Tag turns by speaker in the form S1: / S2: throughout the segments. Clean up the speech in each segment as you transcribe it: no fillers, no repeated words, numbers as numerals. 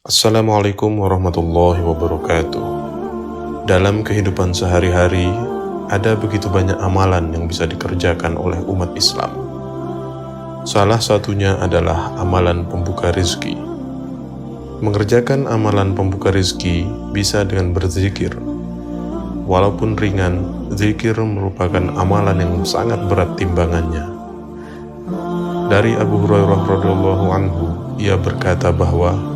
S1: Assalamualaikum warahmatullahi wabarakatuh. Dalam kehidupan sehari-hari, ada begitu banyak amalan yang bisa dikerjakan oleh umat Islam. Salah satunya adalah amalan pembuka rizki. Mengerjakan amalan pembuka rizki bisa dengan berzikir. Walaupun ringan, zikir merupakan amalan yang sangat berat timbangannya. Dari Abu Hurairah radhiyallahu anhu, ia berkata bahwa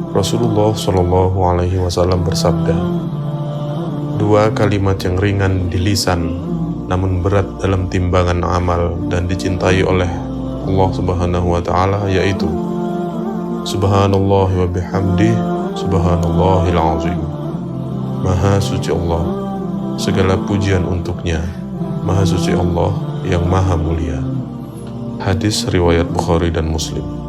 S1: Rasulullah Shallallahu Alaihi Wasallam bersabda, "Dua kalimat yang ringan di lisan, namun berat dalam timbangan amal dan dicintai oleh Allah Subhanahu Wa Taala, yaitu Subhanallah wa bihamdih, Subhanallahil Azim." Maha suci Allah, segala pujian untuknya. Maha suci Allah yang maha mulia. Hadis riwayat Bukhari dan Muslim.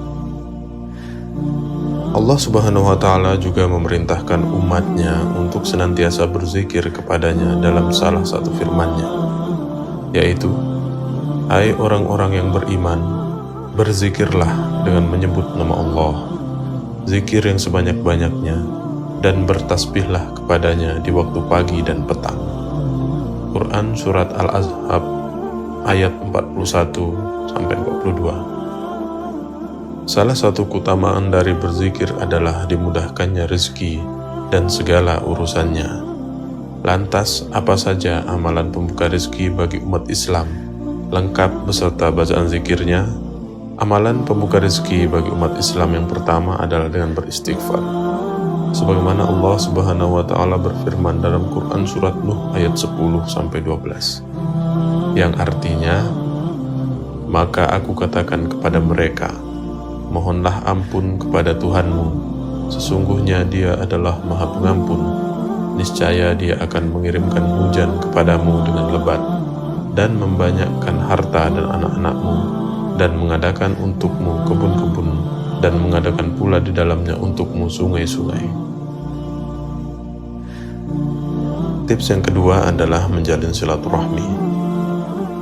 S1: Allah Subhanahu wa Ta'ala juga memerintahkan umatnya untuk senantiasa berzikir kepadanya dalam salah satu firman-Nya, yaitu, "Hai orang-orang yang beriman, berzikirlah dengan menyebut nama Allah, zikir yang sebanyak-banyaknya, dan bertasbihlah kepadanya di waktu pagi dan petang." Quran Surat Al-Ahzab ayat 41-42. Salah satu keutamaan dari berzikir adalah dimudahkannya rezeki dan segala urusannya. Lantas, apa saja amalan pembuka rezeki bagi umat Islam? Lengkap beserta bacaan zikirnya. Amalan pembuka rezeki bagi umat Islam yang pertama adalah dengan beristighfar. Sebagaimana Allah Subhanahu wa Ta'ala berfirman dalam Quran Surat Nuh ayat 10-12, yang artinya, "Maka aku katakan kepada mereka, mohonlah ampun kepada Tuhanmu, sesungguhnya Dia adalah Maha Pengampun. Niscaya Dia akan mengirimkan hujan kepadamu dengan lebat, dan membanyakkan harta dan anak-anakmu, dan mengadakan untukmu kebun-kebun, dan mengadakan pula di dalamnya untukmu sungai-sungai." Tips yang kedua adalah menjalin silaturahmi.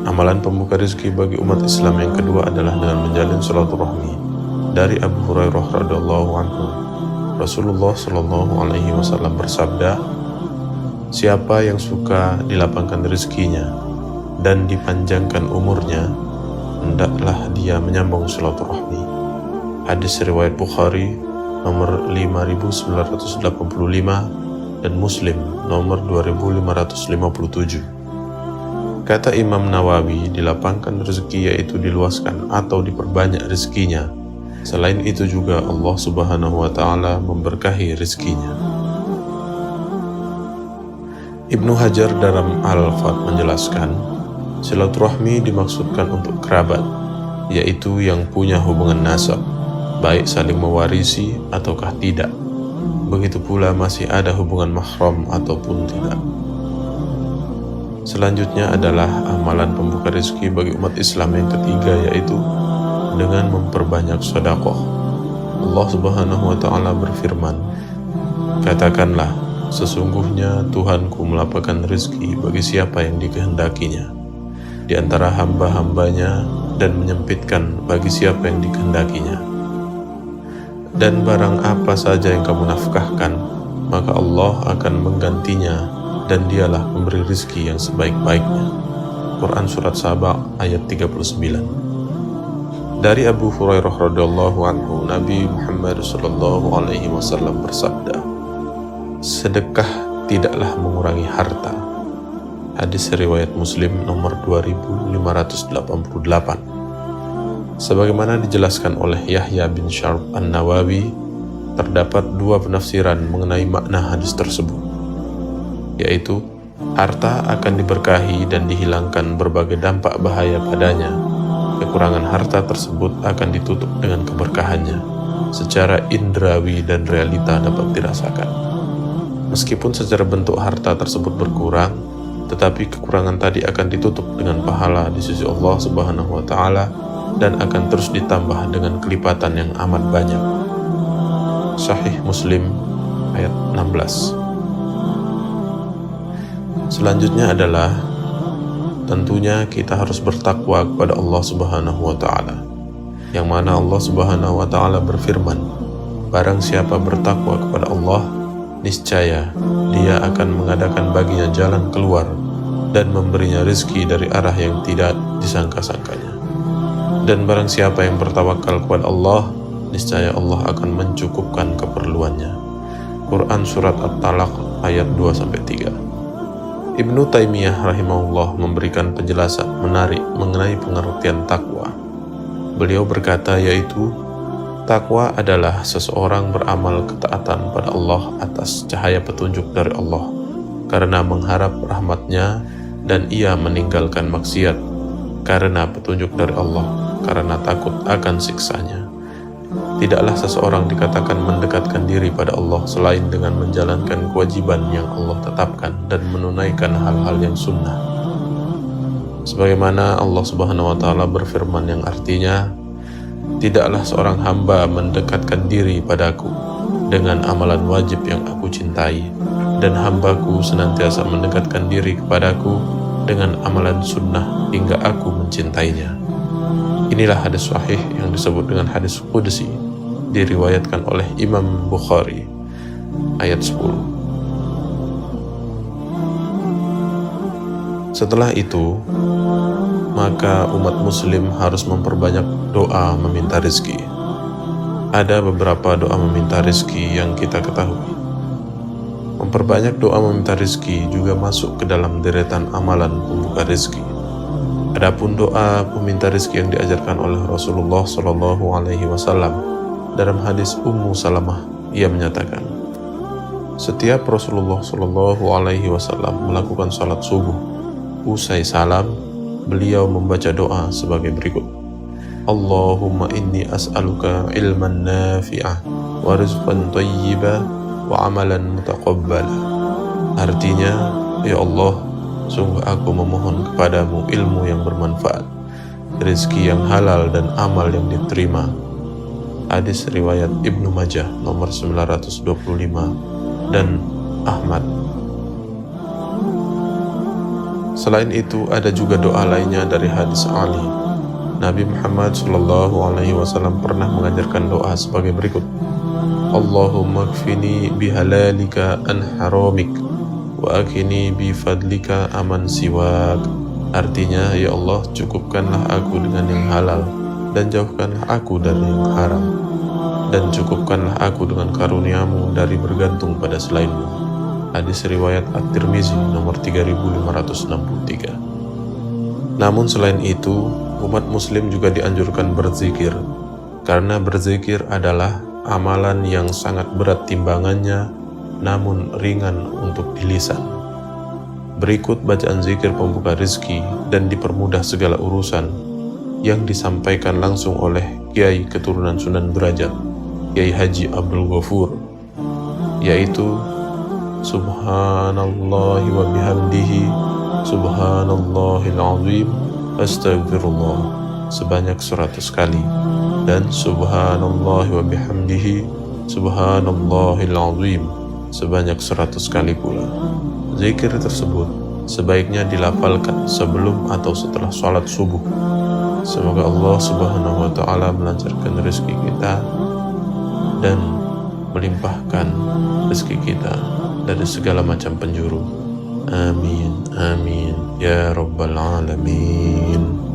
S1: Amalan pembuka rezeki bagi umat Islam yang kedua adalah dengan menjalin silaturahmi. Dari Abu Hurairah radhiyallahu anhu, Rasulullah Shallallahu Alaihi Wasallam bersabda, "Siapa yang suka dilapangkan rezekinya dan dipanjangkan umurnya, hendaklah dia menyambung silaturahmi." Hadis riwayat Bukhari nomor 5985 dan Muslim nomor 2557. Kata Imam Nawawi, dilapangkan rezeki yaitu diluaskan atau diperbanyak rezekinya. Selain itu juga Allah Subhanahu wa Ta'ala memberkahi rezekinya. Ibnu Hajar dalam Al-Fath menjelaskan, silaturahmi dimaksudkan untuk kerabat, yaitu yang punya hubungan nasab, baik saling mewarisi ataukah tidak. Begitu pula masih ada hubungan mahram ataupun tidak. Selanjutnya adalah amalan pembuka rezeki bagi umat Islam yang ketiga, yaitu dengan memperbanyak sedekah. Allah Subhanahu wa Ta'ala berfirman, "Katakanlah, sesungguhnya Tuhanku melapangkan rezeki bagi siapa yang dikehendakinya di antara hamba-hambanya, dan menyempitkan bagi siapa yang dikehendakinya. Dan barang apa saja yang kamu nafkahkan, maka Allah akan menggantinya, dan Dialah pemberi rezeki yang sebaik-baiknya." Quran Surat Saba ayat 39. Dari Abu Hurairah radhiyallahu anhu, Nabi Muhammad sallallahu alaihi wasallam bersabda, "Sedekah tidaklah mengurangi harta." Hadis riwayat Muslim nomor 2588. Sebagaimana dijelaskan oleh Yahya bin Syarb An-Nawawi, terdapat dua penafsiran mengenai makna hadis tersebut, yaitu harta akan diberkahi dan dihilangkan berbagai dampak bahaya padanya. Kekurangan harta tersebut akan ditutup dengan keberkahannya. Secara indrawi dan realita dapat dirasakan. Meskipun secara bentuk harta tersebut berkurang, tetapi kekurangan tadi akan ditutup dengan pahala di sisi Allah Subhanahu wa Ta'ala, dan akan terus ditambah dengan kelipatan yang amat banyak. Sahih Muslim ayat 16. Selanjutnya adalah tentunya kita harus bertakwa kepada Allah Subhanahu wa Ta'ala, yang mana Allah Subhanahu wa Ta'ala berfirman, Barang siapa bertakwa kepada Allah, niscaya Dia akan mengadakan baginya jalan keluar dan memberinya rezeki dari arah yang tidak disangka-sangkanya. Dan barang siapa yang bertawakal kepada Allah, niscaya Allah akan mencukupkan keperluannya. Quran Surat At-Talaq ayat 2-3. Ibnu Taimiyah rahimahullah memberikan penjelasan menarik mengenai pengertian takwa. Beliau berkata, yaitu takwa adalah seseorang beramal ketaatan pada Allah atas cahaya petunjuk dari Allah karena mengharap rahmat-Nya, dan ia meninggalkan maksiat karena petunjuk dari Allah, karena takut akan siksanya. Tidaklah seseorang dikatakan mendekatkan diri pada Allah selain dengan menjalankan kewajiban yang Allah tetapkan dan menunaikan hal-hal yang sunnah. Sebagaimana Allah Subhanahu wa Ta'ala berfirman yang artinya, tidaklah seorang hamba mendekatkan diri padaku dengan amalan wajib yang aku cintai, dan hambaku senantiasa mendekatkan diri kepadaku dengan amalan sunnah hingga aku mencintainya. Inilah hadis sahih yang disebut dengan hadis qudsi, diriwayatkan oleh Imam Bukhari, ayat 10. Setelah itu, maka umat muslim harus memperbanyak doa meminta rezeki. Ada beberapa doa meminta rezeki yang kita ketahui. Memperbanyak doa meminta rezeki juga masuk ke dalam deretan amalan pembuka rezeki. Adapun doa meminta rezeki yang diajarkan oleh Rasulullah SAW dalam hadis Ummu Salamah, ia menyatakan, setiap Rasulullah SAW melakukan salat subuh, usai salam, beliau membaca doa sebagai berikut. Allahumma inni as'aluka ilman nafi'ah wa rizqan thayyiba wa amalan mutaqabbala. Artinya, ya Allah, sungguh aku memohon kepadamu ilmu yang bermanfaat, rezeki yang halal dan amal yang diterima. Hadis riwayat Ibnu Majah nomor 925 dan Ahmad. Selain itu, ada juga doa lainnya dari hadis Ali. Nabi Muhammad SAW pernah mengajarkan doa sebagai berikut. Allahumma kfini bihalalika an haramik wa akini bifadlika aman siwak. Artinya, ya Allah, cukupkanlah aku dengan yang halal dan jauhkanlah aku dari yang haram, dan cukupkanlah aku dengan karuniamu dari bergantung pada selainmu. Hadis riwayat At-Tirmizi nomor 3563. Namun selain itu, umat muslim juga dianjurkan berzikir, karena berzikir adalah amalan yang sangat berat timbangannya, namun ringan untuk di lisan. Berikut bacaan zikir pembuka rezeki dan dipermudah segala urusan yang disampaikan langsung oleh Kiai keturunan Sunan Derajat, Kiai Haji Abdul Ghafur, yaitu Subhanallah wa bihamdihi Subhanallahil azim Astaghfirullah sebanyak 100 kali, dan Subhanallah wa bihamdihi Subhanallahil azim sebanyak 100 kali pula. Zikir tersebut sebaiknya dilafalkan sebelum atau setelah sholat subuh. Semoga Allah Subhanahu wa Ta'ala melancarkan rezeki kita dan melimpahkan rezeki kita dari segala macam penjuru. Amin, amin, ya Rabbal Alamin.